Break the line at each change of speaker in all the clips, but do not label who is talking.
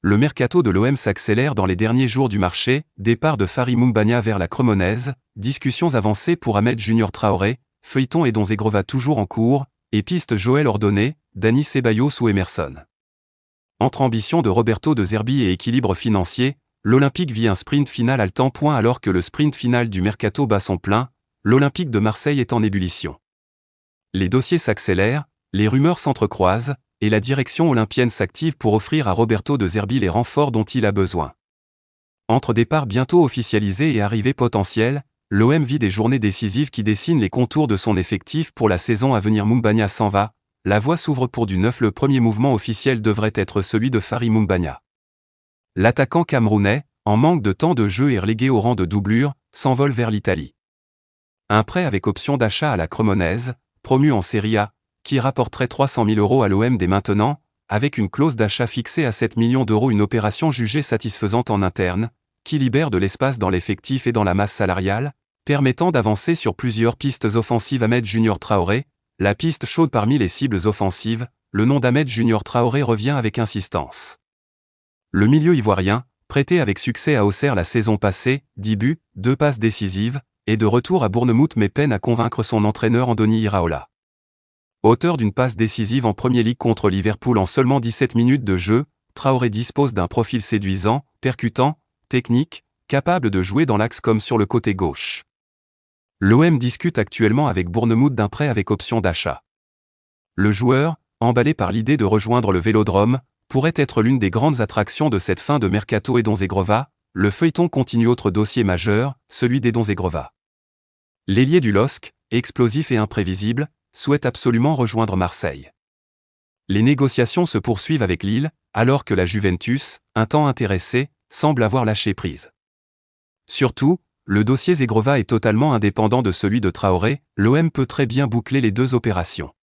le mercato de l'OM s'accélère dans les derniers jours du marché, départ de Fary Moumbagna vers la Cremonaise, discussions avancées pour Ahmed Junior Traoré, feuilleton Edon Zegrova toujours en cours, et piste Joël Ordonné, Dani Ceballos ou Emerson. Entre ambition de Roberto De Zerbi et équilibre financier, l'Olympique vit un sprint final haletant. Alors que le sprint final du mercato bat son plein, l'Olympique de Marseille est en ébullition. Les dossiers s'accélèrent, les rumeurs s'entrecroisent, et la direction olympienne s'active pour offrir à Roberto De Zerbi les renforts dont il a besoin. Entre départs bientôt officialisés et arrivées potentielles, l'OM vit des journées décisives qui dessinent les contours de son effectif pour la saison à venir. Moumbagna s'en va, la voie s'ouvre pour du neuf. Le premier mouvement officiel devrait être celui de Fary Moumbagna. L'attaquant camerounais, en manque de temps de jeu et relégué au rang de doublure, s'envole vers l'Italie. Un prêt avec option d'achat à la Cremonaise, promu en Serie A, qui rapporterait 300 000 € à l'OM dès maintenant, avec une clause d'achat fixée à 7 millions d'euros. Une opération jugée satisfaisante en interne, qui libère de l'espace dans l'effectif et dans la masse salariale, permettant d'avancer sur plusieurs pistes offensives. Ahmed Junior Traoré, la piste chaude parmi les cibles offensives, le nom d'Ahmed Junior Traoré revient avec insistance. Le milieu ivoirien, prêté avec succès à Auxerre la saison passée, 10 buts, 2 passes décisives, est de retour à Bournemouth mais peine à convaincre son entraîneur Andoni Iraola. Auteur d'une passe décisive en Premier League contre Liverpool en seulement 17 minutes de jeu, Traoré dispose d'un profil séduisant, percutant, technique, capable de jouer dans l'axe comme sur le côté gauche. L'OM discute actuellement avec Bournemouth d'un prêt avec option d'achat. Le joueur, emballé par l'idée de rejoindre le Vélodrome, pourrait être l'une des grandes attractions de cette fin de mercato. Edon Zegrova, le feuilleton continue. Autre dossier majeur, celui d'Edon Zegrova. L'ailier du LOSC, explosif et imprévisible, souhaite absolument rejoindre Marseille. Les négociations se poursuivent avec Lille, alors que la Juventus, un temps intéressée, semble avoir lâché prise. Surtout, le dossier Zegrova est totalement indépendant de celui de Traoré. L'OM peut très bien boucler les deux opérations.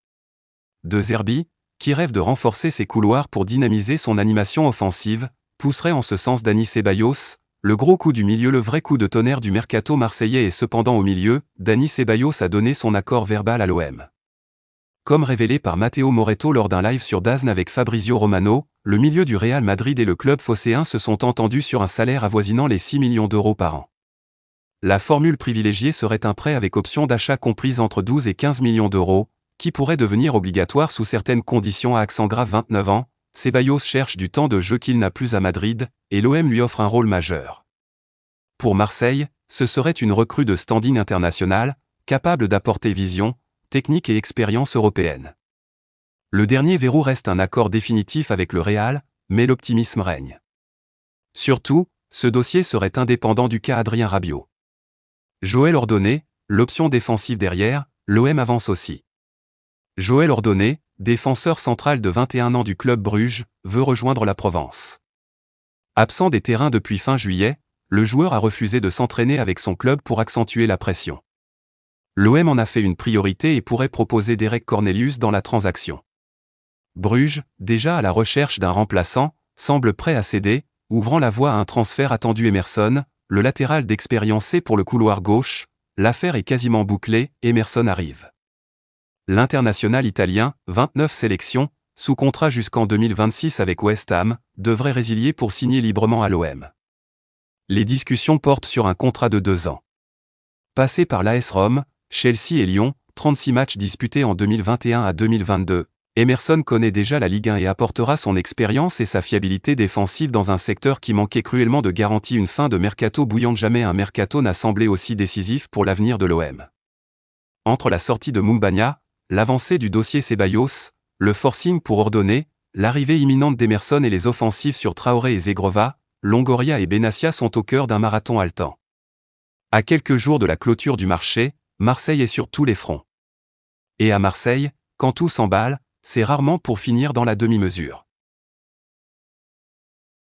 De Zerbi, qui rêve de renforcer ses couloirs pour dynamiser son animation offensive, pousserait en ce sens Dani Ceballos, le gros coup du milieu. Le vrai coup de tonnerre du mercato marseillais est cependant au milieu. Dani Ceballos a donné son accord verbal à l'OM. Comme révélé par Matteo Moretto lors d'un live sur DAZN avec Fabrizio Romano, le milieu du Real Madrid et le club phocéen se sont entendus sur un salaire avoisinant les 6 millions d'euros par an. La formule privilégiée serait un prêt avec option d'achat comprise entre 12 et 15 millions d'euros, qui pourrait devenir obligatoire sous certaines conditions. À accent grave, 29 ans, Ceballos cherche du temps de jeu qu'il n'a plus à Madrid, et l'OM lui offre un rôle majeur. Pour Marseille, ce serait une recrue de standing international, capable d'apporter vision, technique et expérience européenne. Le dernier verrou reste un accord définitif avec le Real, mais l'optimisme règne. Surtout, ce dossier serait indépendant du cas Adrien Rabiot. Joël Ordonné, l'option défensive derrière, l'OM avance aussi. Joël Ordonné, défenseur central de 21 ans du club Bruges, veut rejoindre la Provence. Absent des terrains depuis fin juillet, le joueur a refusé de s'entraîner avec son club pour accentuer la pression. L'OM en a fait une priorité et pourrait proposer Derek Cornelius dans la transaction. Bruges, déjà à la recherche d'un remplaçant, semble prêt à céder, ouvrant la voie à un transfert attendu. Emerson, le latéral d'expérience pour le couloir gauche, l'affaire est quasiment bouclée. Emerson arrive. L'international italien, 29 sélections, sous contrat jusqu'en 2026 avec West Ham, devrait résilier pour signer librement à l'OM. Les discussions portent sur un contrat de 2 ans. Passé par l'AS Rome, Chelsea et Lyon, 36 matchs disputés en 2021 à 2022, Emerson connaît déjà la Ligue 1 et apportera son expérience et sa fiabilité défensive dans un secteur qui manquait cruellement de garanties. Une fin de mercato bouillante. Jamais un mercato n'a semblé aussi décisif pour l'avenir de l'OM. Entre la sortie de Moumbagna, l'avancée du dossier Ceballos, le forcing pour Ordonné, l'arrivée imminente d'Emerson et les offensives sur Traoré et Zegrova, Longoria et Benassia sont au cœur d'un marathon haletant. À quelques jours de la clôture du marché, Marseille est sur tous les fronts. Et à Marseille, quand tout s'emballe, c'est rarement pour finir dans la demi-mesure.